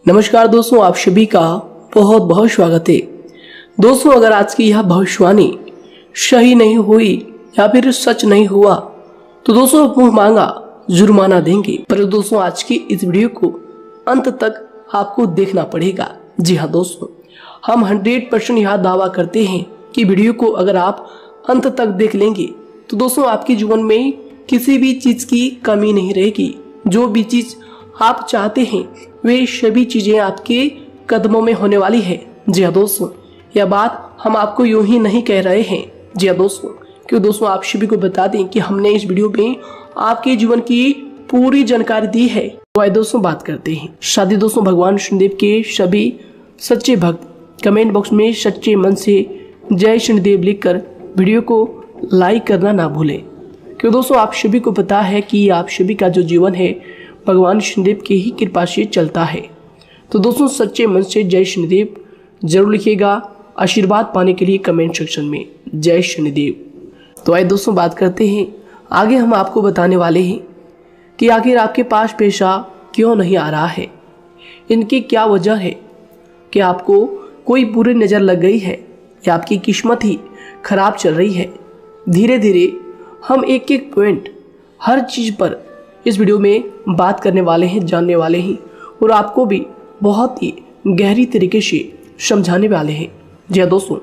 नमस्कार दोस्तों, आप सभी का बहुत बहुत स्वागत है। दोस्तों, अगर आज की यह भविष्यवाणी सही नहीं हुई या फिर सच नहीं हुआ तो दोस्तों मुंह मांगा जुर्माना देंगे। पर दोस्तों, आज की इस वीडियो को अंत तक आपको देखना पड़ेगा। जी हाँ दोस्तों, हम 100% यह दावा करते हैं कि वीडियो को अगर आप अंत तक देख लेंगे तो दोस्तों आपके जीवन में किसी भी चीज की कमी नहीं रहेगी। जो भी चीज आप चाहते हैं वे सभी चीजें आपके कदमों में होने वाली है। जी हाँ दोस्तों, यह बात हम आपको यूं ही नहीं कह रहे हैं। जी हाँ दोस्तों, क्यों दोस्तों आप सभी को बता दें कि हमने इस वीडियो में आपके जीवन की पूरी जानकारी दी है। तो आइए दोस्तों बात करते हैं। शादी दोस्तों, भगवान शनिदेव के सभी सच्चे भक्त कमेंट बॉक्स में सच्चे मन से जय शनिदेव लिखकर वीडियो को लाइक करना ना भूलें। क्यों दोस्तों आप सभी को पता है कि आप सभी का जो जीवन है भगवान शनिदेव की ही कृपा से चलता है। तो दोस्तों सच्चे मन से जय शनिदेव जरूर लिखिएगा आशीर्वाद पाने के लिए कमेंट सेक्शन में जय शनिदेव। तो आइए दोस्तों बात करते हैं। आगे हम आपको बताने वाले हैं कि आखिर आपके पास पैसा क्यों नहीं आ रहा है, इनकी क्या वजह है। कि आपको कोई बुरी नज़र लग गई है या आपकी किस्मत ही खराब चल रही है। धीरे धीरे हम एक एक पॉइंट हर चीज़ पर इस वीडियो में बात करने वाले हैं, जानने वाले हैं और आपको भी बहुत ही गहरी तरीके से समझाने वाले हैं। जी हाँ दोस्तों,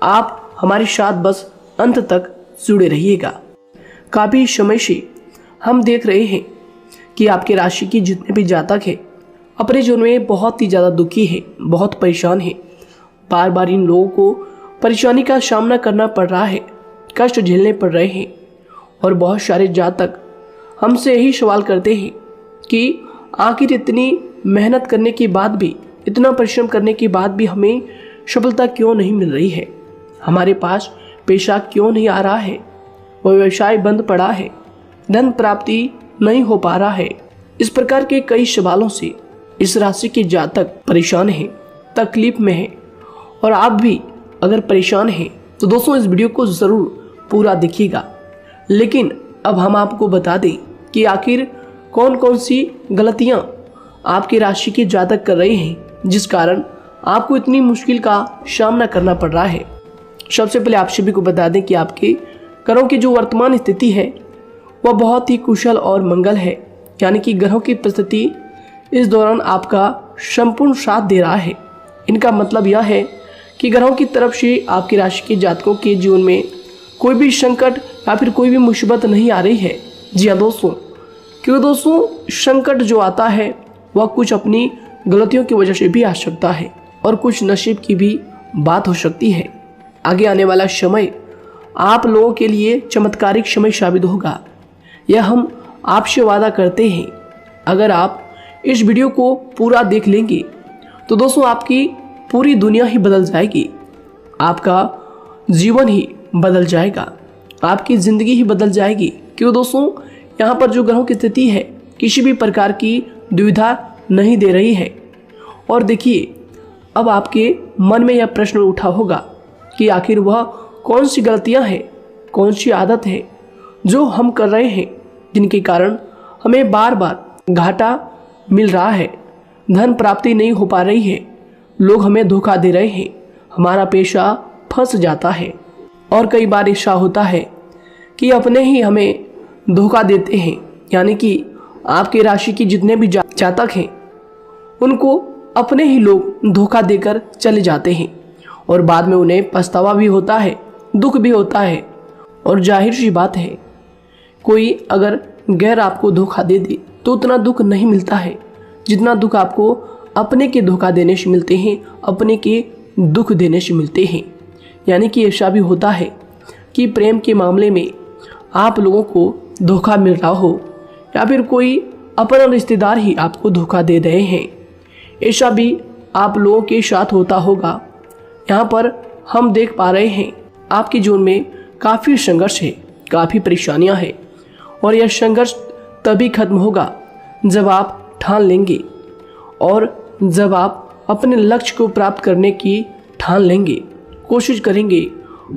आप हमारे साथ बस अंत तक जुड़े रहिएगा। काफ़ी समय से हम देख रहे हैं कि आपके राशि की जितने भी जातक हैं अपने जीवन में बहुत ही ज़्यादा दुखी है, बहुत परेशान है। बार बार इन लोगों को परेशानी का सामना करना पड़ रहा है, कष्ट झेलने पड़ रहे हैं। और बहुत सारे जातक हमसे यही सवाल करते हैं कि आखिर इतनी मेहनत करने के बाद भी, इतना परिश्रम करने के बाद भी हमें सफलता क्यों नहीं मिल रही है, हमारे पास पैसा क्यों नहीं आ रहा है, वो व्यवसाय बंद पड़ा है, धन प्राप्ति नहीं हो पा रहा है। इस प्रकार के कई सवालों से इस राशि के जातक परेशान हैं, तकलीफ में हैं। और आप भी अगर परेशान हैं तो दोस्तों इस वीडियो को ज़रूर पूरा देखिएगा। लेकिन अब हम आपको बता दें कि आखिर कौन कौन सी गलतियां आपकी राशि के जातक कर रहे हैं जिस कारण आपको इतनी मुश्किल का सामना करना पड़ रहा है। सबसे पहले आप सभी को बता दें कि आपके ग्रहों की जो वर्तमान स्थिति है वह बहुत ही कुशल और मंगल है, यानी कि ग्रहों की परिस्थिति इस दौरान आपका संपूर्ण साथ दे रहा है। इनका मतलब यह है कि ग्रहों की तरफ से आपकी राशि के जातकों के जीवन में कोई भी संकट या फिर कोई भी मुसीबत नहीं आ रही है। जी हाँ दोस्तों, क्योंकि दोस्तों संकट जो आता है वह कुछ अपनी गलतियों की वजह से भी आ सकता है और कुछ नसीब की भी बात हो सकती है। आगे आने वाला समय आप लोगों के लिए चमत्कारिक समय साबित होगा, यह हम आपसे वादा करते हैं। अगर आप इस वीडियो को पूरा देख लेंगे तो दोस्तों आपकी पूरी दुनिया ही बदल जाएगी, आपका जीवन ही बदल जाएगा, आपकी ज़िंदगी ही बदल जाएगी। क्यों दोस्तों, यहाँ पर जो ग्रहों की स्थिति है किसी भी प्रकार की दुविधा नहीं दे रही है। और देखिए, अब आपके मन में यह प्रश्न उठा होगा कि आखिर वह कौन सी गलतियाँ हैं, कौन सी आदत है जो हम कर रहे हैं जिनके कारण हमें बार बार घाटा मिल रहा है, धन प्राप्ति नहीं हो पा रही है, लोग हमें धोखा दे रहे हैं, हमारा पैसा फंस जाता है। और कई बार ऐसा होता है कि अपने ही हमें धोखा देते हैं, यानी कि आपकी राशि की जितने भी जातक हैं उनको अपने ही लोग धोखा देकर चले जाते हैं और बाद में उन्हें पछतावा भी होता है, दुख भी होता है। और जाहिर सी बात है, कोई अगर गैर आपको धोखा दे दे तो उतना दुख नहीं मिलता है जितना दुख आपको अपने के धोखा देने से मिलते हैं, अपने के दुख देने से मिलते हैं। यानी कि ऐसा भी होता है कि प्रेम के मामले में आप लोगों को धोखा मिल रहा हो या फिर कोई अपना रिश्तेदार ही आपको धोखा दे रहे हैं, ऐसा भी आप लोगों के साथ होता होगा। यहाँ पर हम देख पा रहे हैं आपके जीवन में काफ़ी संघर्ष है, काफ़ी परेशानियाँ हैं और यह संघर्ष तभी खत्म होगा जब आप ठान लेंगे और जब आप अपने लक्ष्य को प्राप्त करने की ठान लेंगे, कोशिश करेंगे।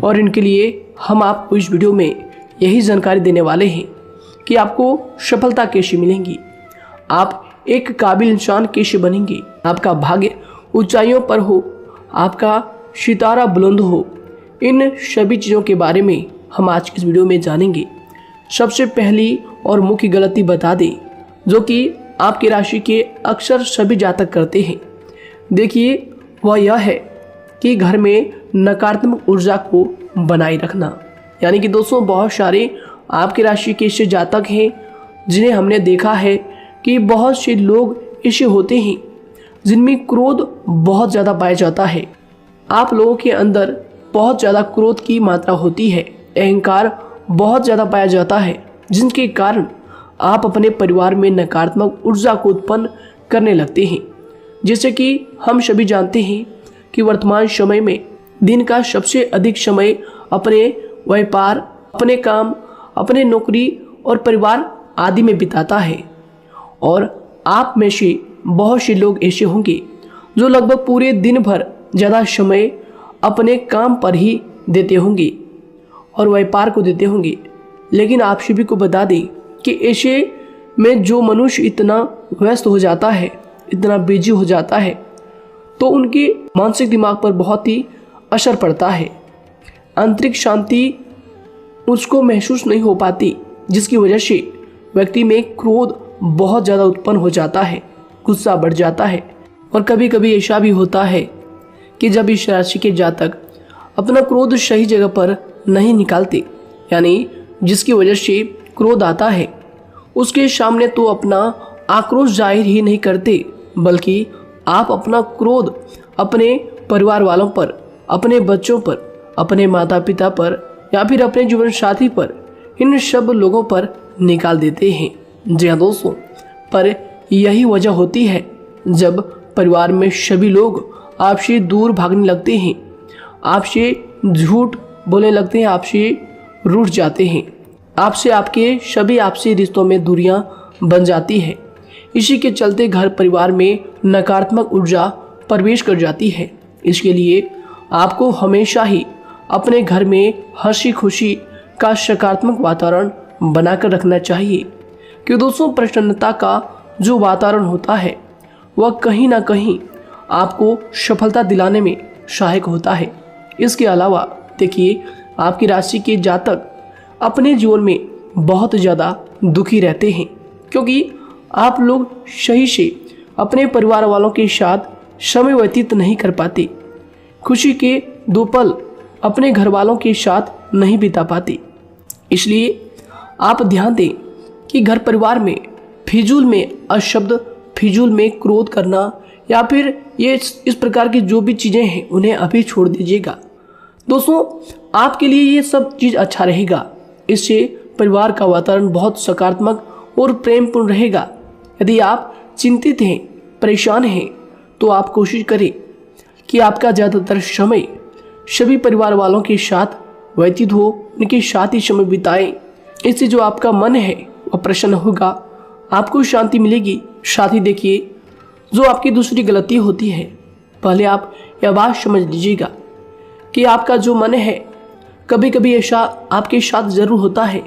और इनके लिए हम आपको इस वीडियो में यही जानकारी देने वाले हैं कि आपको सफलता कैसे मिलेंगी, आप एक काबिल इंसान कैसे बनेंगे, आपका भाग्य ऊंचाइयों पर हो, आपका सितारा बुलंद हो, इन सभी चीज़ों के बारे में हम आज की इस वीडियो में जानेंगे। सबसे पहली और मुख्य गलती बता दें जो कि आपकी राशि के अक्सर सभी जातक करते हैं। देखिए, वह यह है कि घर में नकारात्मक ऊर्जा को बनाए रखना। यानी कि दोस्तों, बहुत सारे आपकी राशि के ऐसे जातक हैं जिन्हें हमने देखा है कि बहुत से लोग ऐसे होते हैं जिनमें क्रोध बहुत ज़्यादा पाया जाता है। आप लोगों के अंदर बहुत ज़्यादा क्रोध की मात्रा होती है, अहंकार बहुत ज़्यादा पाया जाता है, जिनके कारण आप अपने परिवार में नकारात्मक ऊर्जा को उत्पन्न करने लगते हैं। जैसे कि हम सभी जानते हैं कि वर्तमान समय में दिन का सबसे अधिक समय अपने व्यापार, अपने काम, अपने नौकरी और परिवार आदि में बिताता है। और आप में से बहुत से लोग ऐसे होंगे जो लगभग पूरे दिन भर ज़्यादा समय अपने काम पर ही देते होंगे और व्यापार को देते होंगे। लेकिन आप सभी को बता दें कि ऐसे में जो मनुष्य इतना व्यस्त हो जाता है, इतना बिजी हो जाता है, तो उनके मानसिक दिमाग पर बहुत ही असर पड़ता है। आंतरिक शांति उसको महसूस नहीं हो पाती, जिसकी वजह से व्यक्ति में क्रोध बहुत ज़्यादा उत्पन्न हो जाता है, गुस्सा बढ़ जाता है। और कभी कभी ऐसा भी होता है कि जब इस राशि के जातक अपना क्रोध सही जगह पर नहीं निकालते, यानी जिसकी वजह से क्रोध आता है, उसके सामने तो अपना आक्रोश जाहिर ही नहीं करते, बल्कि आप अपना क्रोध अपने परिवार वालों पर, अपने बच्चों पर, अपने माता पिता पर या फिर अपने जीवन साथी पर, इन सब लोगों पर निकाल देते हैं। जी हाँ दोस्तों, पर यही वजह होती है जब परिवार में सभी लोग आपसे दूर भागने लगते हैं, आपसे झूठ बोलने लगते हैं, आपसे रूठ जाते हैं, आपसे आपके सभी आपसी रिश्तों में दूरियां बन जाती है। इसी के चलते घर परिवार में नकारात्मक ऊर्जा प्रवेश कर जाती है। इसके लिए आपको हमेशा ही अपने घर में हंसी खुशी का सकारात्मक वातावरण बनाकर रखना चाहिए। कि दोस्तों, प्रसन्नता का जो वातावरण होता है वह कहीं ना कहीं आपको सफलता दिलाने में सहायक होता है। इसके अलावा देखिए, आपकी राशि के जातक अपने जीवन में बहुत ज़्यादा दुखी रहते हैं, क्योंकि आप लोग सही से अपने परिवार वालों के साथ समय व्यतीत नहीं कर पाते, खुशी के दो पल अपने घर वालों के साथ नहीं बिता पाते। इसलिए आप ध्यान दें कि घर परिवार में फिजूल में अशब्द, फिजूल में क्रोध करना या फिर ये इस प्रकार की जो भी चीज़ें हैं उन्हें अभी छोड़ दीजिएगा। दोस्तों, आपके लिए ये सब चीज़ अच्छा रहेगा। इससे परिवार का वातावरण बहुत सकारात्मक और प्रेमपूर्ण रहेगा। यदि आप चिंतित हैं, परेशान हैं, तो आप कोशिश करें कि आपका ज़्यादातर समय सभी परिवार वालों के साथ व्यतीत हो, उनके साथ ही समय बिताएं। इससे जो आपका मन है वह प्रसन्न होगा, आपको शांति मिलेगी। साथ ही देखिए, जो आपकी दूसरी गलती होती है, पहले आप यह बात समझ लीजिएगा कि आपका जो मन है, कभी कभी ऐसा आपके साथ ज़रूर होता है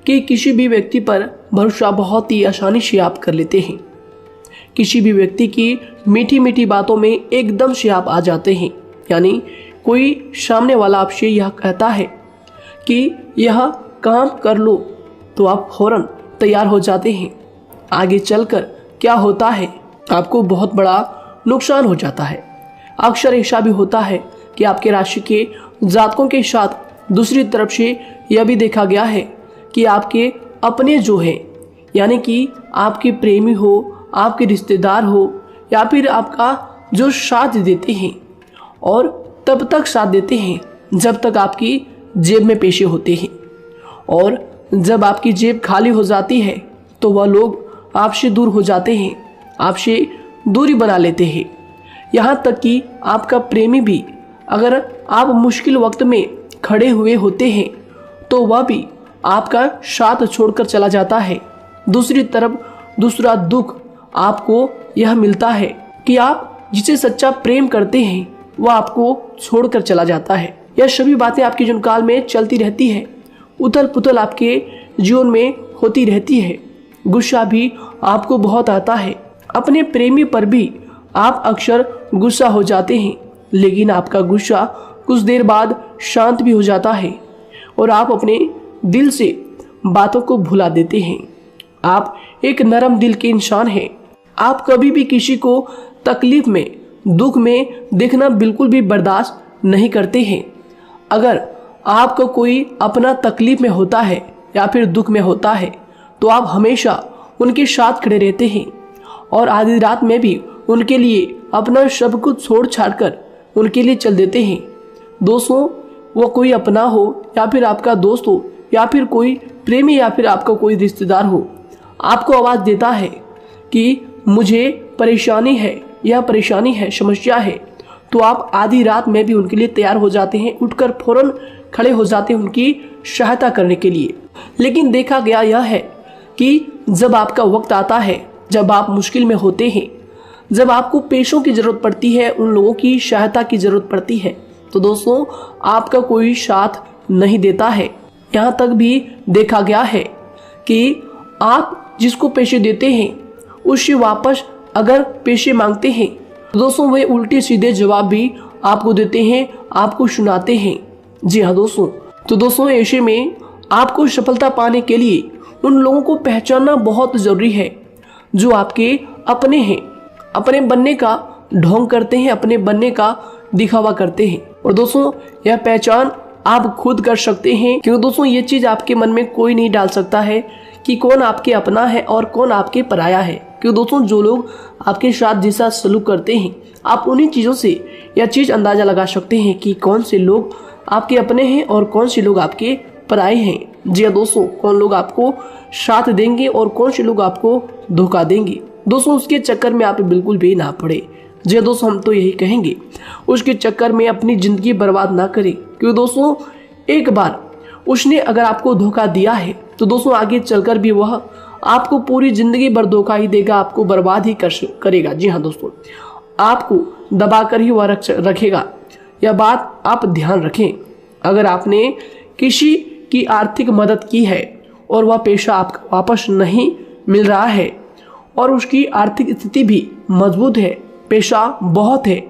कि किसी भी व्यक्ति पर भरोसा बहुत ही आसानी से आप कर लेते हैं। किसी भी व्यक्ति की मीठी मीठी बातों में एकदम से आप आ जाते हैं। यानी कोई सामने वाला आपसे यह कहता है कि यह काम कर लो, तो आप फौरन तैयार हो जाते हैं। आगे चलकर क्या होता है, आपको बहुत बड़ा नुकसान हो जाता है। अक्सर ऐसा भी होता है कि आपके राशि के जातकों के साथ दूसरी तरफ से यह भी देखा गया है कि आपके अपने जो हैं, यानी कि आपके प्रेमी हो, आपके रिश्तेदार हो या फिर आपका जो साथ देते हैं, और तब तक साथ देते हैं जब तक आपकी जेब में पैसे होते हैं, और जब आपकी जेब खाली हो जाती है तो वह लोग आपसे दूर हो जाते हैं, आपसे दूरी बना लेते हैं। यहाँ तक कि आपका प्रेमी भी, अगर आप मुश्किल वक्त में खड़े हुए होते हैं तो वह भी आपका साथ छोड़कर चला जाता है। दूसरी तरफ दूसरा दुख आपको यह मिलता है कि आप जिसे सच्चा प्रेम करते हैं वह आपको छोड़कर चला जाता है। यह सभी बातें आपके जीवन काल में चलती रहती है, उथल पुथल आपके जीवन में होती रहती है। गुस्सा भी आपको बहुत आता है। अपने प्रेमी पर भी आप अक्सर गुस्सा हो जाते हैं, लेकिन आपका गुस्सा कुछ देर बाद शांत भी हो जाता है और आप अपने दिल से बातों को भुला देते हैं। आप एक नरम दिल के इंसान हैं। आप कभी भी किसी को तकलीफ में, दुख में देखना बिल्कुल भी बर्दाश्त नहीं करते हैं। अगर आपको कोई अपना तकलीफ में होता है या फिर दुख में होता है तो आप हमेशा उनके साथ खड़े रहते हैं और आधी रात में भी उनके लिए अपना सब कुछ छोड़ छाड़ कर उनके लिए चल देते हैं। दोस्तों, वो कोई अपना हो या फिर आपका दोस्त हो या फिर कोई प्रेमी या फिर आपका कोई रिश्तेदार हो, आपको आवाज़ देता है कि मुझे परेशानी है, यह परेशानी है, समस्या है, तो आप आधी रात में भी उनके लिए तैयार हो जाते हैं, उठकर फौरन खड़े हो जाते हैं उनकी सहायता करने के लिए। लेकिन देखा गया यह है कि जब आपका वक्त आता है, जब आप मुश्किल में होते हैं, जब आपको पैसों की ज़रूरत पड़ती है, उन लोगों की सहायता की ज़रूरत पड़ती है, तो दोस्तों आपका कोई साथ नहीं देता है। यहाँ तक भी देखा गया है कि आप जिसको पैसे देते हैं उससे वापस अगर पैसे मांगते हैं तो दोस्तों वे उल्टे सीधे जवाब भी आपको देते हैं, आपको सुनाते हैं। जी हाँ दोस्तों, तो दोस्तों ऐसे में आपको सफलता पाने के लिए उन लोगों को पहचानना बहुत ज़रूरी है जो आपके अपने हैं, अपने बनने का ढोंग करते हैं, अपने बनने का दिखावा करते हैं। और दोस्तों यह पहचान आप खुद कर सकते हैं, क्योंकि दोस्तों ये चीज़ आपके मन में कोई नहीं डाल सकता है कि कौन आपके अपना है और कौन आपके पराया है। क्योंकि दोस्तों जो लोग आपके साथ जैसा सलूक करते हैं, आप उन्हीं चीज़ों से यह चीज़ अंदाज़ा लगा सकते हैं कि कौन से लोग आपके अपने हैं और कौन से लोग आपके पराए हैं। जी हाँ दोस्तों, कौन लोग आपको साथ देंगे और कौन से लोग आपको धोखा देंगे। दोस्तों उसके चक्कर में आप बिल्कुल भी ना पड़े। जी हाँ दोस्तों, हम तो यही कहेंगे उसके चक्कर में अपनी ज़िंदगी बर्बाद ना करें, क्योंकि दोस्तों एक बार उसने अगर आपको धोखा दिया है तो दोस्तों आगे चलकर भी वह आपको पूरी ज़िंदगी भर धोखा ही देगा, आपको बर्बाद ही करेगा। जी हाँ दोस्तों, आपको दबा कर ही वह रखेगा। यह बात आप ध्यान रखें। अगर आपने किसी की आर्थिक मदद की है और वह पैसा आपको वापस नहीं मिल रहा है और उसकी आर्थिक स्थिति भी मजबूत है, पैसा बहुत है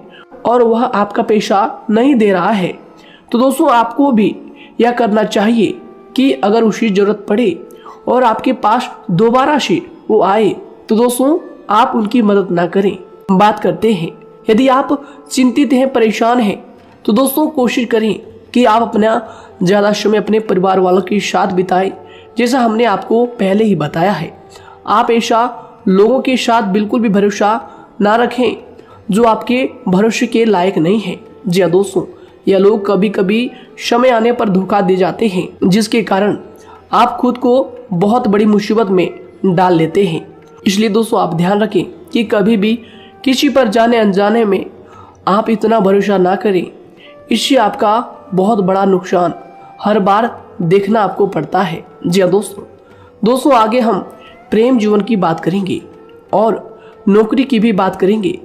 और वह आपका पैसा नहीं दे रहा है, तो दोस्तों आपको भी यह करना चाहिए कि अगर उसकी ज़रूरत पड़े और आपके पास दोबारा से वो आए तो दोस्तों आप उनकी मदद ना करें। बात करते हैं, यदि आप चिंतित हैं, परेशान हैं, तो दोस्तों कोशिश करें कि आप अपना ज़्यादा समय अपने परिवार वालों के साथ बिताएं, जैसा हमने आपको पहले ही बताया है। आप ऐसा लोगों के साथ बिल्कुल भी भरोसा ना रखें जो आपके भरोसे के लायक नहीं है। जी हाँ दोस्तों, यह लोग कभी कभी समय आने पर धोखा दे जाते हैं, जिसके कारण आप खुद को बहुत बड़ी मुसीबत में डाल लेते हैं। इसलिए दोस्तों आप ध्यान रखें कि कभी भी किसी पर जाने अनजाने में आप इतना भरोसा ना करें, इससे आपका बहुत बड़ा नुकसान हर बार देखना आपको पड़ता है। जी हाँ दोस्तों आगे हम प्रेम जीवन की बात करेंगे और नौकरी की भी बात करेंगे।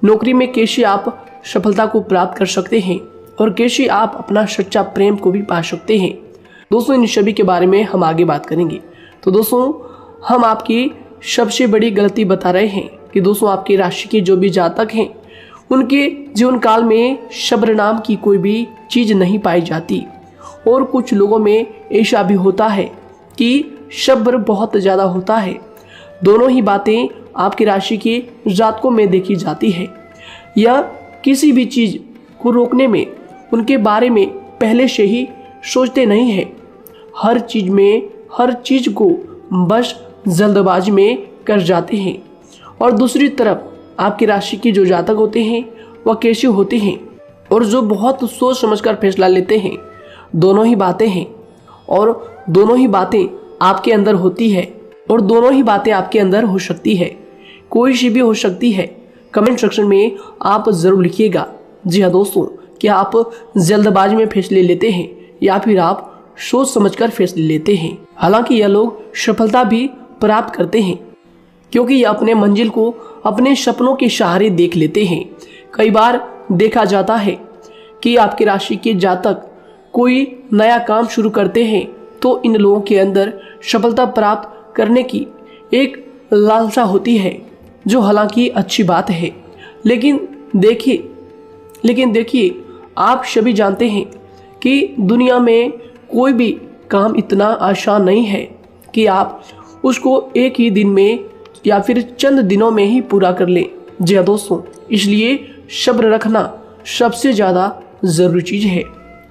नौकरी में कैसे आप सफलता को प्राप्त कर सकते हैं और कैसे आप अपना सच्चा प्रेम को भी पा सकते हैं। दोस्तों इन सभी के बारे में हम आगे बात करेंगे। तो दोस्तों हम आपकी सबसे बड़ी गलती बता रहे हैं कि दोस्तों आपकी राशि के जो भी जातक हैं उनके जीवन काल में सब्र नाम की कोई भी चीज़ नहीं पाई जाती, और कुछ लोगों में ऐसा भी होता है कि सब्र बहुत ज़्यादा होता है। दोनों ही बातें आपकी राशि के जातकों में देखी जाती है। या किसी भी चीज़ को रोकने में उनके बारे में पहले से ही सोचते नहीं हैं, हर चीज़ को बस जल्दबाजी में कर जाते हैं। और दूसरी तरफ आपकी राशि के जो जातक होते हैं वह कैसे होते हैं और जो बहुत सोच समझकर फैसला लेते हैं। दोनों ही बातें हैं और दोनों ही बातें आपके अंदर होती है और दोनों ही बातें आपके अंदर हो सकती है, कोई सी भी हो सकती है। कमेंट सेक्शन में आप ज़रूर लिखिएगा। जी हाँ दोस्तों, क्या आप जल्दबाजी में फैसले लेते हैं या फिर आप सोच समझकर फैसले लेते हैं। हालांकि यह लोग सफलता भी प्राप्त करते हैं क्योंकि ये अपने मंजिल को अपने सपनों के सहारे देख लेते हैं। कई बार देखा जाता है कि आपकी राशि के जातक कोई नया काम शुरू करते हैं तो इन लोगों के अंदर सफलता प्राप्त करने की एक लालसा होती है, जो हालांकि अच्छी बात है, लेकिन देखिए आप सभी जानते हैं कि दुनिया में कोई भी काम इतना आसान नहीं है कि आप उसको एक ही दिन में या फिर चंद दिनों में ही पूरा कर लें। जी हाँ दोस्तों, इसलिए सब्र रखना सबसे ज़्यादा ज़रूरी चीज़ है।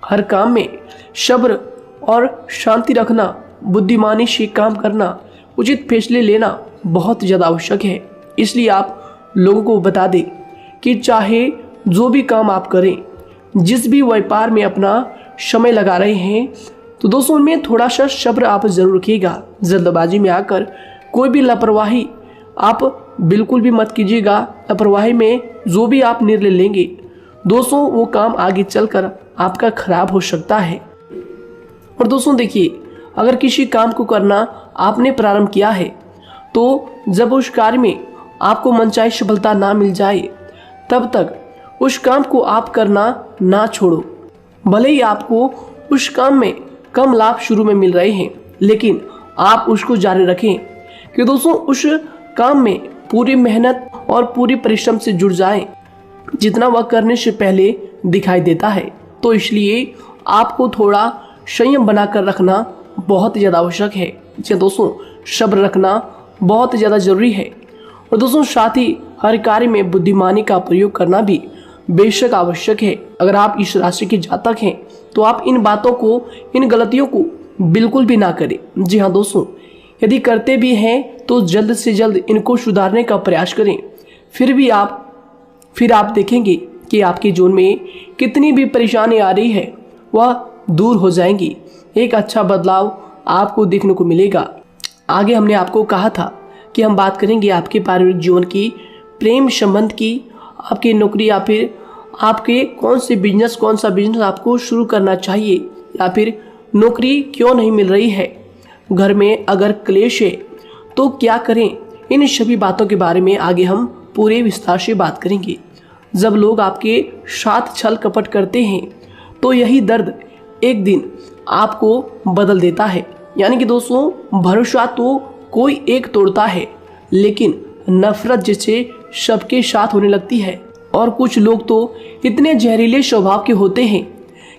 हर काम में सब्र और शांति रखना, बुद्धिमानी से काम करना, उचित फैसले लेना बहुत ज़्यादा आवश्यक है। इसलिए आप लोगों को बता दें कि चाहे जो भी काम आप करें, जिस भी व्यापार में अपना समय लगा रहे हैं, तो दोस्तों उनमें थोड़ा सा सब्र आप जरूर रखिएगा। जल्दबाजी में आकर कोई भी लापरवाही आप बिल्कुल भी मत कीजिएगा। लापरवाही में जो भी आप निर्णय लेंगे दोस्तों, वो काम आगे चलकर आपका खराब हो सकता है। और दोस्तों देखिए, अगर किसी काम को करना आपने प्रारंभ किया है, तो जब उस कार्य में आपको मनचाही सफलता ना मिल जाए, तब तक उस काम को आप करना ना छोड़ो। भले ही आपको उस काम में कम लाभ शुरू में मिल रहे हैं, लेकिन आप उसको जारी रखें कि दोस्तों उस काम में पूरी मेहनत और पूरी परिश्रम से जुड़ जाएं, जितना वह करने से पहले दिखाई देता है। तो इसलिए आपको थोड़ा संयम बनाकर रखना बहुत ज़्यादा आवश्यक है। जी दोस्तों, सब्र रखना बहुत ज़्यादा जरूरी है। और दोस्तों साथ ही हर कार्य में बुद्धिमानी का प्रयोग करना भी बेशक आवश्यक है। अगर आप इस राशि के जातक हैं, तो आप इन बातों को, इन गलतियों को बिल्कुल भी ना करें। जी हाँ दोस्तों, यदि करते भी हैं तो जल्द से जल्द इनको सुधारने का प्रयास करें। फिर आप देखेंगे कि आपके जीवन में कितनी भी परेशानी आ रही है, वह दूर हो जाएंगी। एक अच्छा बदलाव आपको देखने को मिलेगा। आगे हमने आपको कहा था कि हम बात करेंगे आपके पारिवारिक जीवन की, प्रेम संबंध की, आपकी नौकरी या फिर आपके कौन सा बिजनेस आपको शुरू करना चाहिए, या फिर नौकरी क्यों नहीं मिल रही है, घर में अगर क्लेश है तो क्या करें। इन सभी बातों के बारे में आगे हम पूरे विस्तार से बात करेंगे। जब लोग आपके साथ छल कपट करते हैं, तो यही दर्द एक दिन आपको बदल देता है। यानी कि दोस्तों, भरोसा तो कोई एक तोड़ता है, लेकिन नफरत जैसे सबके साथ होने लगती है। और कुछ लोग तो इतने जहरीले स्वभाव के होते हैं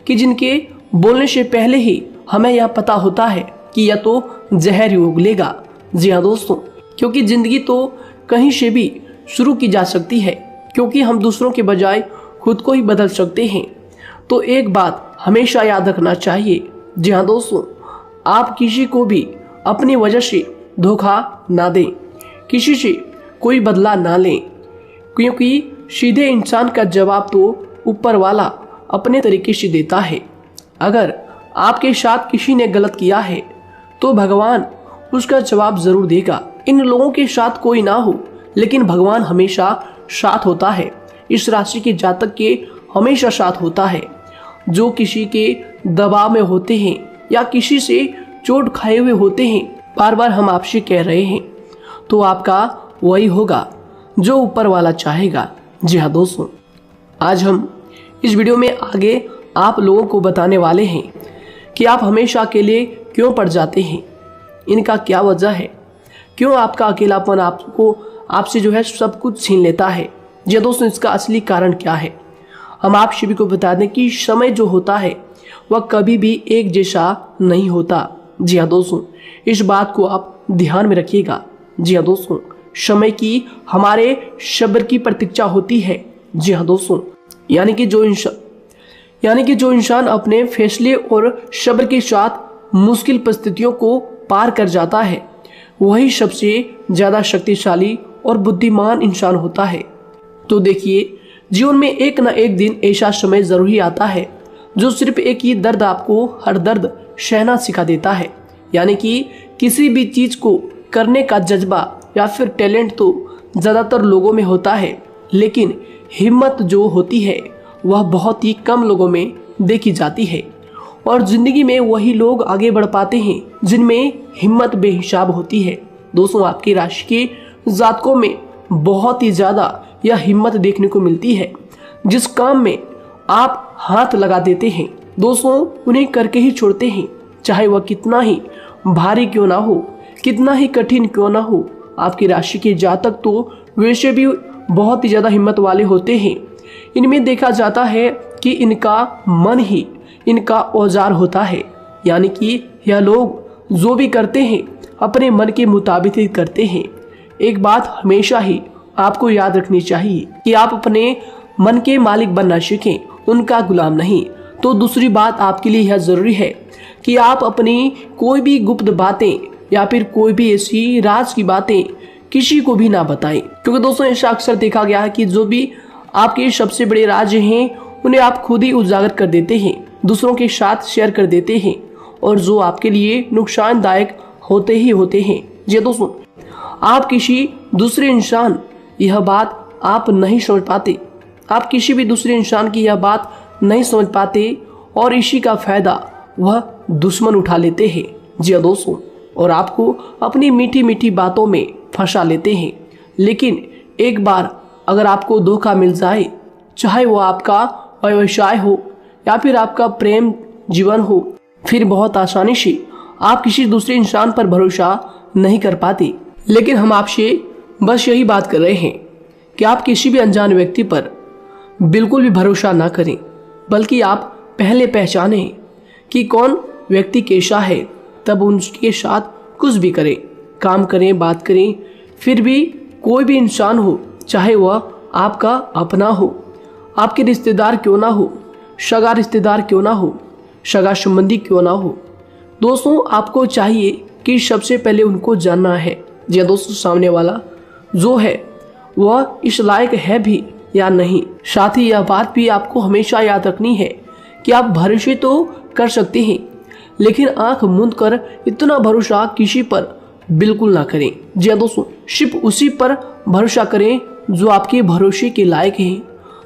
कि जिनके बोलने से पहले ही हमें यह पता होता है कि यह तो जहर ही उगलेगा। जी हाँ दोस्तों, क्योंकि जिंदगी तो कहीं से भी शुरू की जा सकती है, क्योंकि हम दूसरों के बजाय खुद को ही बदल सकते हैं। तो एक बात हमेशा याद रखना चाहिए। जी हाँ दोस्तों, आप किसी को भी अपनी वजह से धोखा ना दें, किसी से कोई बदला ना लें, क्योंकि सीधे इंसान का जवाब तो ऊपर वाला अपने तरीके से देता है। अगर आपके साथ किसी ने गलत किया है, तो भगवान उसका जवाब जरूर देगा। इन लोगों के साथ कोई ना हो, लेकिन भगवान हमेशा साथ होता है। इस राशि के जातक के हमेशा साथ होता है। जो किसी के दबाव में होते हैं या किसी से चोट खाए हुए होते हैं, बार बार हम आपसे कह रहे हैं, तो आपका वही होगा जो ऊपर वाला चाहेगा। जी हाँ दोस्तों, आज हम इस वीडियो में आगे आप लोगों को बताने वाले हैं कि आप हमेशा अकेले क्यों पड़ जाते हैं, इनका क्या वजह है, क्यों आपका अकेलापन आपसे जो है सब कुछ छीन लेता है। जी हाँ दोस्तों, इसका असली कारण क्या है, हम आप सभी को बता दें कि समय जो होता है वह कभी भी एक जैसा नहीं होता। जी हाँ दोस्तों, इस बात को आप ध्यान में रखिएगा। जी हाँ दोस्तों, समय की हमारे सब्र की प्रतीक्षा होती है। जी हाँ दोस्तों, यानी कि जो इंसान अपने फैसले और सब्र के साथ मुश्किल परिस्थितियों को पार कर जाता है, वही सबसे ज्यादा शक्तिशाली और बुद्धिमान इंसान होता है। तो देखिए, जीवन में एक न एक दिन ऐसा समय जरूर ही आता है जो सिर्फ एक ही दर्द आपको हर दर्द सहना सिखा देता है। यानी कि किसी भी चीज को करने का जज्बा या फिर टैलेंट तो ज़्यादातर लोगों में होता है, लेकिन हिम्मत जो होती है वह बहुत ही कम लोगों में देखी जाती है। और ज़िंदगी में वही लोग आगे बढ़ पाते हैं जिनमें हिम्मत बेहिसाब होती है। दोस्तों, आपकी राशि के जातकों में बहुत ही ज़्यादा यह हिम्मत देखने को मिलती है। जिस काम में आप हाथ लगा देते हैं दोस्तों, उन्हें करके ही छोड़ते हैं, चाहे वह कितना ही भारी क्यों ना हो, कितना ही कठिन क्यों ना हो, आपकी राशि के जातक तो वैसे भी बहुत ही ज़्यादा हिम्मत वाले होते हैं। इनमें देखा जाता है कि इनका मन ही इनका औजार होता है, यानी कि यह लोग जो भी करते हैं अपने मन के मुताबिक ही करते हैं। एक बात हमेशा ही आपको याद रखनी चाहिए कि आप अपने मन के मालिक बनना सीखें, उनका गुलाम नहीं। तो दूसरी बात आपके लिए यह जरूरी है कि आप अपनी कोई भी गुप्त बातें या फिर कोई भी ऐसी राज की बातें किसी को भी ना बताएं, क्योंकि दोस्तों ऐसा अक्सर देखा गया है कि जो भी आपके सबसे बड़े राज हैं उन्हें आप खुद ही उजागर कर देते हैं, दूसरों के साथ शेयर कर देते हैं, और जो आपके लिए नुकसानदायक होते ही होते हैं। जी दोस्तों, आप किसी दूसरे इंसान यह बात आप नहीं समझ पाते, आप किसी भी दूसरे इंसान की यह बात नहीं समझ पाते, और इसी का फायदा वह दुश्मन उठा लेते हैं। जी दोस्तों, और आपको अपनी मीठी मीठी बातों में फंसा लेते हैं। लेकिन एक बार अगर आपको धोखा मिल जाए, चाहे वो आपका व्यवसाय हो या फिर आपका प्रेम जीवन हो, फिर बहुत आसानी से आप किसी दूसरे इंसान पर भरोसा नहीं कर पाते। लेकिन हम आपसे बस यही बात कर रहे हैं कि आप किसी भी अनजान व्यक्ति पर बिल्कुल भी भरोसा ना करें, बल्कि आप पहले पहचानें कि कौन व्यक्ति कैसा है, तब उनके साथ कुछ भी करें, काम करें, बात करें। फिर भी कोई भी इंसान हो, चाहे वह आपका अपना हो, आपके रिश्तेदार क्यों ना हो, सगा रिश्तेदार क्यों ना हो, सगा संबंधी क्यों ना हो, दोस्तों आपको चाहिए कि सबसे पहले उनको जानना है या दोस्तों सामने वाला जो है वह इस लायक है भी या नहीं। साथ ही यह बात भी आपको हमेशा याद रखनी है कि आप भरोसे तो कर सकते हैं, लेकिन आंख मूंद कर इतना भरोसा किसी पर बिल्कुल ना करें। जी दोस्तों, सिर्फ उसी पर भरोसा करें जो आपके भरोसे के लायक है,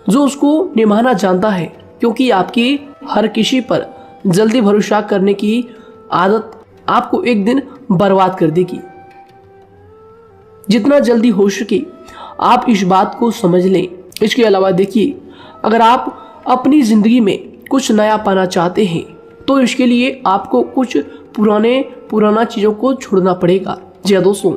जो उसको निभाना जानता है, क्योंकि आपकी हर किसी पर जल्दी भरोसा करने की आदत आपको एक दिन बर्बाद कर देगी। जितना जल्दी हो सके आप इस बात को समझ लें। इसके अलावा देखिए, अगर आप अपनी जिंदगी में कुछ नया पाना चाहते हैं तो इसके लिए आपको कुछ पुराना चीजों को छोड़ना पड़ेगा। जी दोस्तों,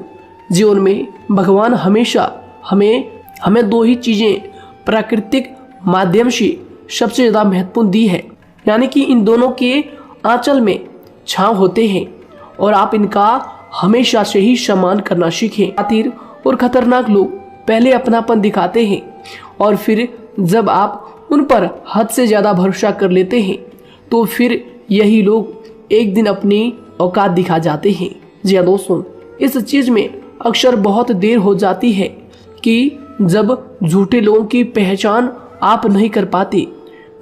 जीवन में भगवान हमेशा हमें दो ही चीजें प्राकृतिक माध्यम से सबसे ज्यादा महत्वपूर्ण दी है, यानी कि इन दोनों के आंचल में छांव होते हैं और आप इनका हमेशा से ही सम्मान करना सीखें। शातिर और खतरनाक लोग पहले अपनापन दिखाते हैं और फिर जब आप उन पर हद से ज्यादा भरोसा कर लेते हैं तो फिर यही लोग एक दिन अपनी औकात दिखा जाते हैं। जी हाँ दोस्तों, इस चीज में अक्सर बहुत देर हो जाती है कि जब झूठे लोगों की पहचान आप नहीं कर पाते।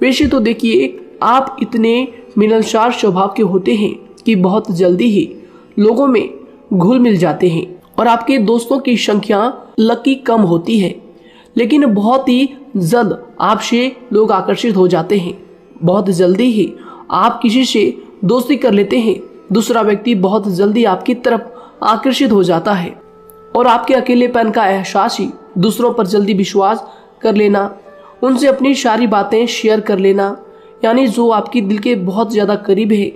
वैसे तो देखिए, आप इतने मिलनसार स्वभाव के होते हैं कि बहुत जल्दी ही लोगों में घुल मिल जाते हैं और आपके दोस्तों की संख्या लकी कम होती है, लेकिन बहुत ही जल्द आपसे लोग आकर्षित हो जाते हैं। बहुत जल्दी ही आप किसी से दोस्ती कर लेते हैं, दूसरा व्यक्ति बहुत जल्दी आपकी तरफ आकर्षित हो जाता है और आपके अकेलेपन का एहसास ही दूसरों पर जल्दी विश्वास कर लेना, उनसे अपनी सारी बातें शेयर कर लेना, यानी जो आपकी दिल के बहुत ज़्यादा करीब है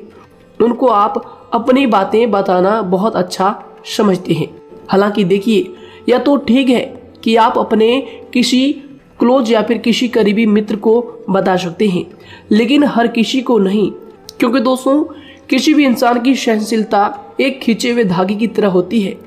उनको आप अपनी बातें बताना बहुत अच्छा समझते हैं। हालांकि देखिए, यह तो ठीक है कि आप अपने किसी क्लोज या फिर किसी करीबी मित्र को बता सकते हैं, लेकिन हर किसी को नहीं, क्योंकि दोस्तों किसी भी इंसान की सहनशीलता एक खींचे हुए धागे की तरह होती है,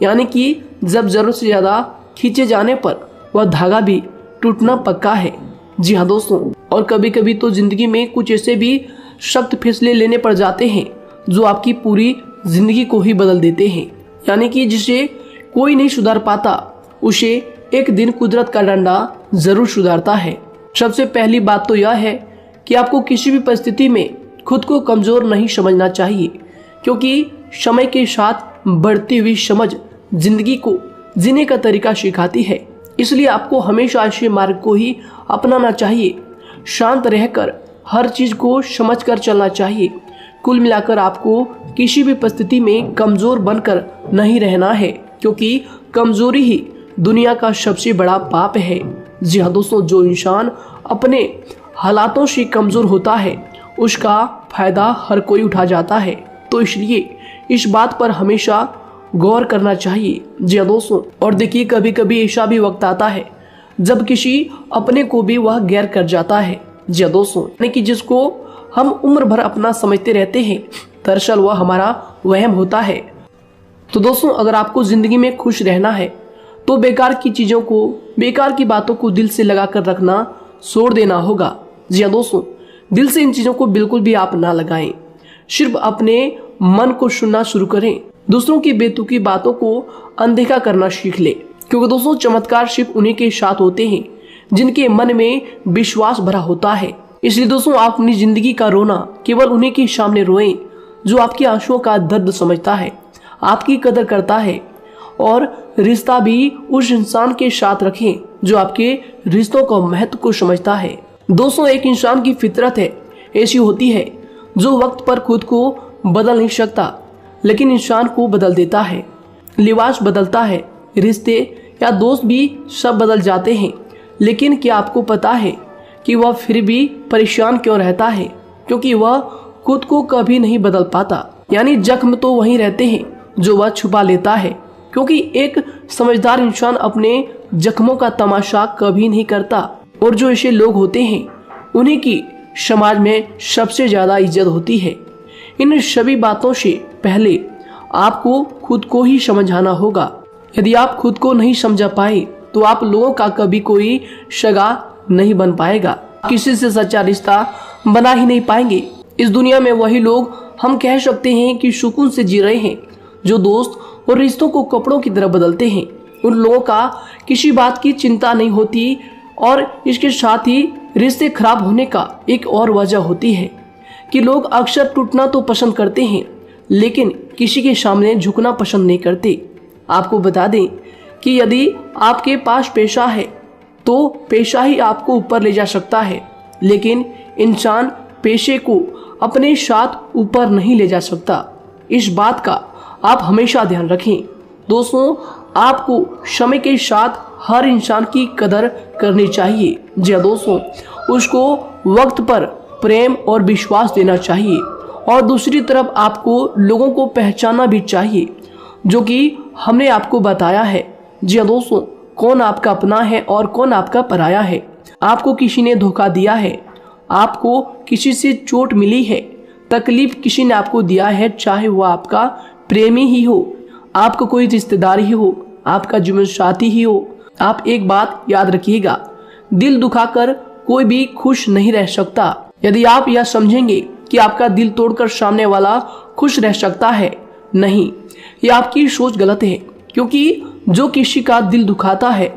यानी कि जब जरूरत से ज़्यादा खींचे जाने पर वह धागा भी टूटना पक्का है। जी हाँ दोस्तों, और कभी कभी तो जिंदगी में कुछ ऐसे भी सख्त फैसले लेने पड़ जाते हैं जो आपकी पूरी जिंदगी को ही बदल देते हैं, यानी कि जिसे कोई नहीं सुधार पाता उसे एक दिन कुदरत का डंडा जरूर सुधारता है। सबसे पहली बात तो यह है कि आपको किसी भी परिस्थिति में खुद को कमजोर नहीं समझना चाहिए, क्योंकि समय के साथ बढ़ती हुई समझ जिंदगी को जीने का तरीका सिखाती है। इसलिए आपको हमेशा ऐसे मार्ग को ही अपनाना चाहिए, शांत रहकर हर चीज को समझकर चलना चाहिए। कुल मिलाकर आपको किसी भी परिस्थिति में कमजोर बनकर नहीं रहना है, क्योंकि कमजोरी ही दुनिया का सबसे बड़ा पाप है। जी हाँ दोस्तों, जो इंसान अपने हालातों से कमजोर होता है उसका फायदा हर कोई उठा जाता है। तो इसलिए इस बात पर हमेशा गौर करना चाहिए। जी हाँ दोस्तों, और देखिए कभी कभी ऐसा भी वक्त आता है जब किसी अपने को भी वह गैर कर जाता है। जी हाँ दोस्तों, यानी कि जिसको हम उम्र भर अपना समझते रहते हैं, दरअसल वह हमारा वहम होता है। तो दोस्तों, अगर आपको जिंदगी में खुश रहना है तो बेकार की चीजों को, बेकार की बातों को दिल से लगा कर रखना छोड़ देना होगा। जी हाँ दोस्तों, दिल से इन चीजों को बिल्कुल भी आप ना लगाएं। सिर्फ अपने मन को सुनना शुरू करें। दूसरों की बेतुकी बातों को अनदेखा करना सीख ले, क्योंकि दोस्तों चमत्कार सिर्फ उन्हीं के साथ होते हैं जिनके मन में विश्वास भरा होता है। इसलिए दोस्तों, आप अपनी जिंदगी का रोना केवल उन्हीं के सामने रोएं जो आपकी आंसुओं का दर्द समझता है, आपकी कदर करता है, और रिश्ता भी उस इंसान के साथ रखें जो आपके रिश्तों का महत्व को समझता है। दोस्तों, एक इंसान की फितरत है ऐसी होती है जो वक्त पर खुद को बदल नहीं सकता, लेकिन इंसान को बदल देता है। लिबास बदलता है, रिश्ते या दोस्त भी सब बदल जाते हैं, लेकिन क्या आपको पता है कि वह फिर भी परेशान क्यों रहता है? क्योंकि वह खुद को कभी नहीं बदल पाता। यानी जख्म तो वहीं रहते हैं जो वह छुपा लेता है, क्योंकि एक समझदार इंसान अपने जख्मों का तमाशा कभी नहीं करता। और जो ऐसे लोग होते हैं उन्हीं की समाज में सबसे ज्यादा इज्जत होती है। इन सभी बातों से पहले आपको खुद को ही समझाना होगा। यदि आप खुद को नहीं समझा पाए तो आप लोगों का कभी कोई सगा नहीं बन पाएगा, किसी से सच्चा रिश्ता बना ही नहीं पाएंगे। इस दुनिया में वही लोग हम कह सकते हैं कि सुकून से जी रहे हैं जो दोस्त और रिश्तों को कपड़ों की तरह बदलते हैं। उन लोगों का किसी बात की चिंता नहीं होती, और इसके साथ ही रिश्ते खराब होने का एक और वजह होती है कि लोग अक्सर टूटना तो पसंद करते हैं, लेकिन किसी के सामने झुकना पसंद नहीं करते। आपको बता दें कि यदि आपके पास पैसा है तो पैसा ही आपको ऊपर ले जा सकता है, लेकिन इंसान पैसे को अपने साथ ऊपर नहीं ले जा सकता। इस बात का आप हमेशा ध्यान रखें। दोस्तों, आपको समय के साथ हर इंसान की कदर करनी चाहिए। जी हाँ दोस्तों, उसको वक्त पर प्रेम और विश्वास देना चाहिए, और दूसरी तरफ आपको लोगों को पहचानना भी चाहिए जो कि हमने आपको बताया है। जी हाँ दोस्तों, कौन आपका अपना है और कौन आपका पराया है। आपको किसी ने धोखा दिया है, आपको किसी से चोट मिली है, तकलीफ किसी ने आपको दिया है, चाहे वो आपका प्रेमी ही हो, आपका कोई रिश्तेदार ही हो, आपका जीवन साथी ही हो। आप एक बात याद रखिएगा, दिल दुखाकर कोई भी खुश नहीं रह सकता। यदि आप यह समझेंगे कि आपका दिल तोड़कर सामने वाला खुश रह सकता है, नहीं, यह आपकी सोच गलत है। क्योंकि जो किसी का दिल दुखाता है,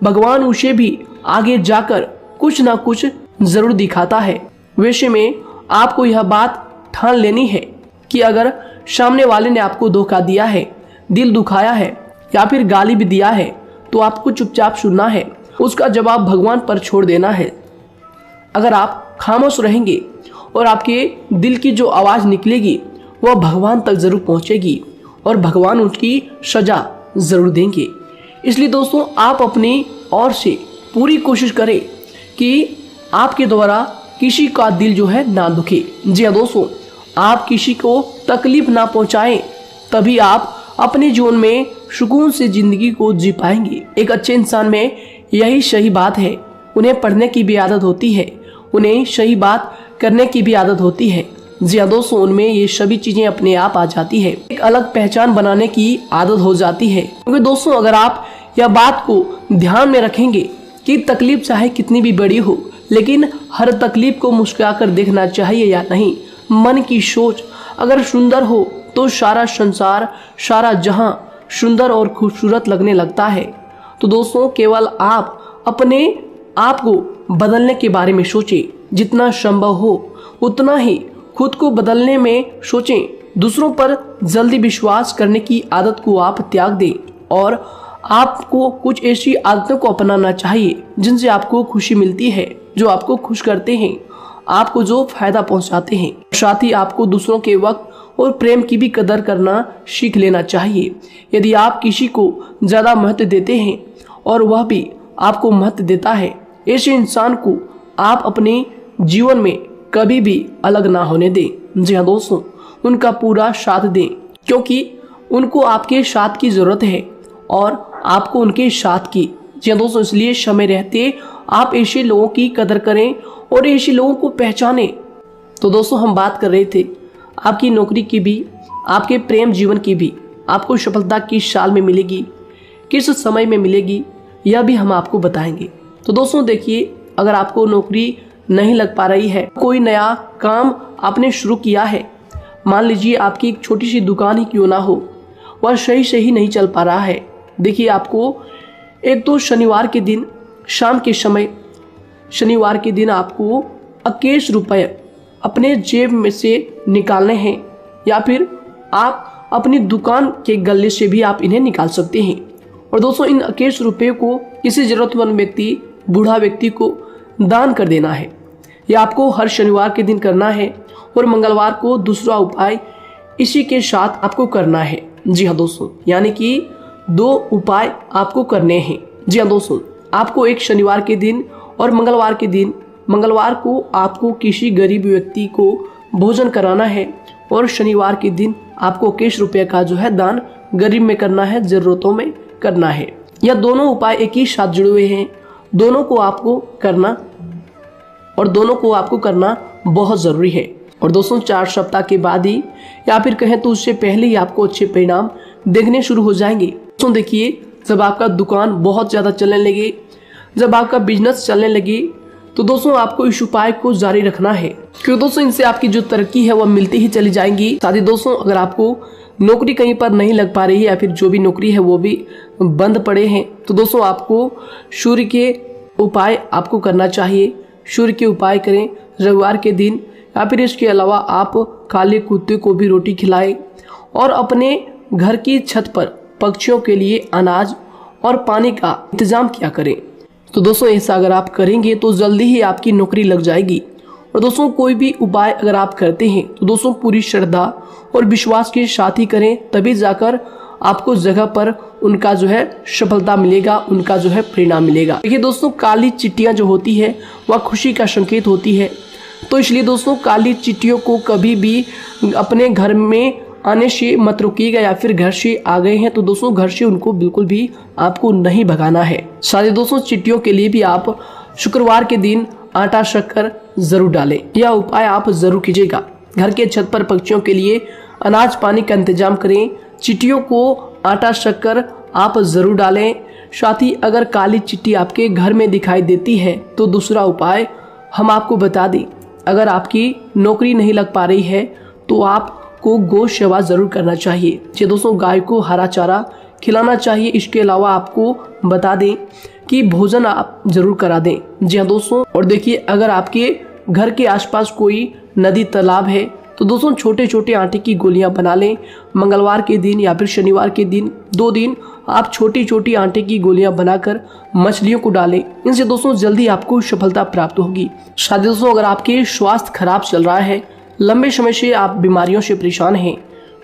भगवान उसे भी आगे जाकर कुछ ना कुछ जरूर दिखाता है। वैसे में आपको यह बात ठान लेनी है कि अगर सामने वाले ने आपको धोखा दिया है, दिल दुखाया है या फिर गाली भी दिया है, तो आपको चुपचाप सुनना है, उसका जवाब भगवान पर छोड़ देना है। अगर आप खामोश रहेंगे और आपके दिल की जो आवाज निकलेगी वह भगवान तक जरूर पहुंचेगी, और भगवान उसकी सजा जरूर देंगे। इसलिए दोस्तों, आप अपनी ओर से पूरी कोशिश करें कि आपके द्वारा किसी का दिल जो है ना दुखे। जी हाँ दोस्तों, आप किसी को तकलीफ ना पहुंचाएं, तभी आप अपने जीवन में सुकून से जिंदगी को जी पाएंगे। एक अच्छे इंसान में यही सही बात है। उन्हें पढ़ने की भी आदत होती है, उन्हें सही बात करने की भी आदत होती है। जी हाँ दोस्तों, उनमें ये सभी चीजें अपने आप आ जाती है। एक अलग पहचान बनाने की आदत हो जाती है। क्योंकि दोस्तों, अगर आप यह बात को ध्यान में रखेंगे कि तकलीफ चाहे कितनी भी बड़ी हो, लेकिन हर तकलीफ को मुस्कुराकर देखना चाहिए या नहीं। मन की सोच अगर सुंदर हो तो सारा संसार, सारा जहां सुंदर और खूबसूरत लगने लगता है। तो दोस्तों, केवल आप अपने आप को बदलने के बारे में सोचें, जितना संभव हो उतना ही खुद को बदलने में सोचें। दूसरों पर जल्दी विश्वास करने की आदत को आप त्याग दें, और आपको कुछ ऐसी आदतों को अपनाना चाहिए जिनसे आपको खुशी मिलती है, जो आपको खुश करते हैं, आपको जो फायदा पहुंचाते हैं। साथ ही आपको दूसरों के वक्त और प्रेम की भी कदर करना सीख लेना चाहिए। यदि आप किसी को ज्यादा महत्व देते हैं और वह भी आपको महत्व देता है, ऐसे इंसान को आप अपने जीवन में कभी भी अलग ना होने दें। जी हाँ दोस्तों, उनका पूरा साथ दें, क्योंकि उनको आपके साथ की ज़रूरत है और आपको उनके साथ की। जी हाँ दोस्तों, इसलिए समय रहते आप ऐसे लोगों की कदर करें और ऐसे लोगों को पहचानें। तो दोस्तों हम बात कर रहे थे आपकी नौकरी की भी, आपके प्रेम जीवन की भी। आपको सफलता किस साल में मिलेगी, किस समय में मिलेगी, यह भी हम आपको बताएंगे। तो दोस्तों देखिए, अगर आपको नौकरी नहीं लग पा रही है, कोई नया काम आपने शुरू किया है, मान लीजिए आपकी एक छोटी सी दुकान ही क्यों ना हो, वह सही से ही नहीं चल पा रहा है। देखिए आपको एक तो शनिवार के दिन शाम के समय, शनिवार के दिन आपको 21 रुपये अपने जेब में से निकालने हैं, या फिर आप अपनी दुकान के गले से भी आप इन्हें निकाल सकते हैं। और दोस्तों इन 21 रुपये को किसी ज़रूरतमंद व्यक्ति, बूढ़ा व्यक्ति को दान कर देना है। यह आपको हर शनिवार के दिन करना है और मंगलवार को दूसरा उपाय इसी के साथ आपको करना है। जी हाँ दोस्तों, यानी कि 2 उपाय आपको करने हैं। जी हाँ दोस्तों, आपको एक शनिवार के दिन और मंगलवार के दिन, मंगलवार को आपको किसी गरीब व्यक्ति को भोजन कराना है और शनिवार के दिन आपको 21 रुपये का जो है दान गरीब में करना है, ज़रूरतों में करना है। यह दोनों उपाय एक ही साथ जुड़े हुए हैं, दोनों को आपको करना और दोनों को आपको करना बहुत ज़रूरी है। और दोस्तों 4 सप्ताह के बाद ही, या फिर कहें तो उससे पहले ही आपको अच्छे परिणाम देखने शुरू हो जाएंगे। दोस्तों देखिए, जब आपका दुकान बहुत ज़्यादा चलने लगे, जब आपका बिजनेस चलने लगे, तो दोस्तों आपको इस उपाय को जारी रखना है, क्योंकि दोस्तों इनसे आपकी जो तरक्की है वह मिलती ही चली जाएंगी। साथ ही दोस्तों अगर आपको नौकरी कहीं पर नहीं लग पा रही है, या फिर जो भी नौकरी है वो भी बंद पड़े हैं, तो दोस्तों आपको सूर्य के उपाय आपको करना चाहिए। सूर्य के उपाय करें रविवार के दिन, या फिर इसके अलावा आप काले कुत्ते को भी रोटी खिलाएं और अपने घर की छत पर पक्षियों के लिए अनाज और पानी का इंतजाम किया करें। तो दोस्तों ऐसा अगर आप करेंगे तो जल्दी ही आपकी नौकरी लग जाएगी। और दोस्तों कोई भी उपाय अगर आप करते हैं तो दोस्तों पूरी श्रद्धा और विश्वास के साथ ही करें, तभी जाकर आपको जगह पर उनका जो है सफलता मिलेगा, उनका जो है परिणाम मिलेगा। देखिए दोस्तों, काली चिट्टियां जो होती है वह खुशी का संकेत होती है, तो इसलिए दोस्तों काली चिट्टियों को कभी भी अपने घर में आने से मत रोकिएगा, या फिर घर से आ गए हैं तो दोस्तों घर से उनको बिल्कुल भी आपको नहीं भगाना है। साथ दोस्तों चिट्टियों के लिए भी आप शुक्रवार के दिन आटा शक्कर जरूर डालें, यह उपाय आप जरूर कीजिएगा। घर के छत पर पक्षियों के लिए अनाज पानी का इंतजाम करें, चिट्टियों को आटा शक्कर आप जरूर डालें। साथ ही अगर काली चिट्टी आपके घर में दिखाई देती है तो दूसरा उपाय हम आपको बता दें, अगर आपकी नौकरी नहीं लग पा रही है तो आपको गौ सेवा जरूर करना चाहिए। जी दोस्तों, गाय को हरा चारा खिलाना चाहिए। इसके अलावा आपको बता दें कि भोजन आप जरूर करा दें। जी हाँ दोस्तों, और देखिए अगर आपके घर के आसपास कोई नदी तालाब है तो दोस्तों छोटे छोटे आटे की गोलियां बना लें। मंगलवार के दिन या फिर शनिवार के दिन 2 दिन आप छोटी छोटी आटे की गोलियां बनाकर मछलियों को डालें। इनसे दोस्तों जल्दी आपको सफलता प्राप्त होगी। साथ ही दोस्तों अगर आपके स्वास्थ्य खराब चल रहा है, लंबे समय से आप बीमारियों से परेशान हैं,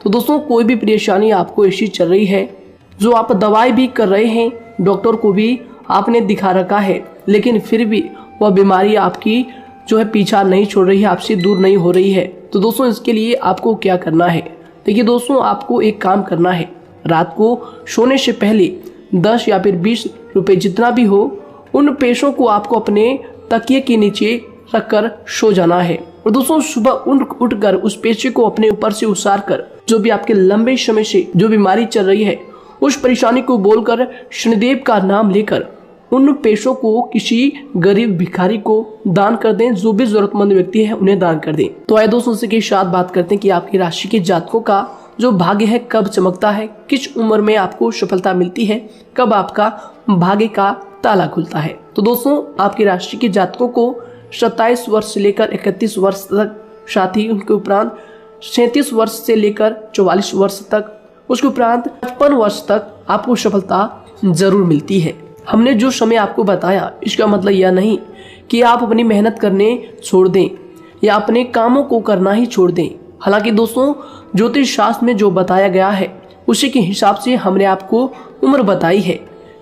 तो दोस्तों कोई भी परेशानी आपको ऐसी चल रही है जो आप दवाई भी कर रहे हैं, डॉक्टर को भी आपने दिखा रखा है, लेकिन फिर भी वह बीमारी आपकी जो है पीछा नहीं छोड़ रही है, आपसे दूर नहीं हो रही है, तो दोस्तों इसके लिए आपको क्या करना है। देखिए दोस्तों, आपको एक काम करना है, रात को सोने से पहले 10 या फिर 20 रुपए जितना भी हो, उन पैसों को आपको अपने तकिए के नीचे रखकर सो जाना है। और दोस्तों सुबह उठकर उस पैसे को अपने ऊपर से उतार कर, जो भी आपके लंबे समय से जो बीमारी चल रही है उस परेशानी को बोलकर शनिदेव का नाम लेकर उन पैसों को किसी गरीब भिखारी को दान कर दें। जो भी जरूरतमंद व्यक्ति है उन्हें दान कर दें। तो आइए दोस्तों इसी के साथ बात करते हैं कि आपकी राशि के जातकों का जो भाग्य है कब चमकता है, किस उम्र में आपको सफलता मिलती है, कब आपका भाग्य का ताला खुलता है। तो दोस्तों आपकी राशि के जातकों को 27 वर्ष से लेकर 31 वर्ष तक, साथ ही उनके उपरांत 37 वर्ष से लेकर 44 वर्ष तक, उसके उपरांत 55 वर्ष तक आपको सफलता जरूर मिलती है। हमने जो समय आपको बताया इसका मतलब यह नहीं कि आप अपनी मेहनत करने छोड़ दें या अपने कामों को करना ही छोड़ दें। हालांकि दोस्तों ज्योतिष शास्त्र में जो बताया गया है उसी के हिसाब से हमने आपको उम्र बताई है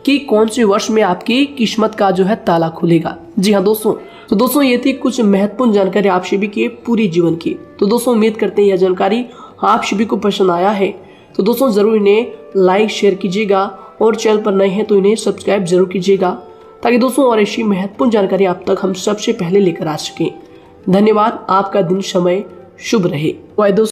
कि कौन से वर्ष में आपकी किस्मत का जो है ताला खुलेगा। जी हाँ दोस्तों, तो दोस्तों ये थी कुछ महत्वपूर्ण जानकारी आप सभी के पूरी जीवन की। तो दोस्तों उम्मीद करते हैं यह जानकारी आप सभी को पसंद आया है। तो तो दोस्तों जरूर इन्हें लाइक शेयर कीजिएगा और चैनल पर नए हैं तो इन्हें सब्सक्राइब जरूर कीजिएगा, ताकि दोस्तों और ऐसी महत्वपूर्ण जानकारी आप तक हम सबसे पहले लेकर आ सकें। धन्यवाद। आपका दिन समय शुभ रहे। दोस्तों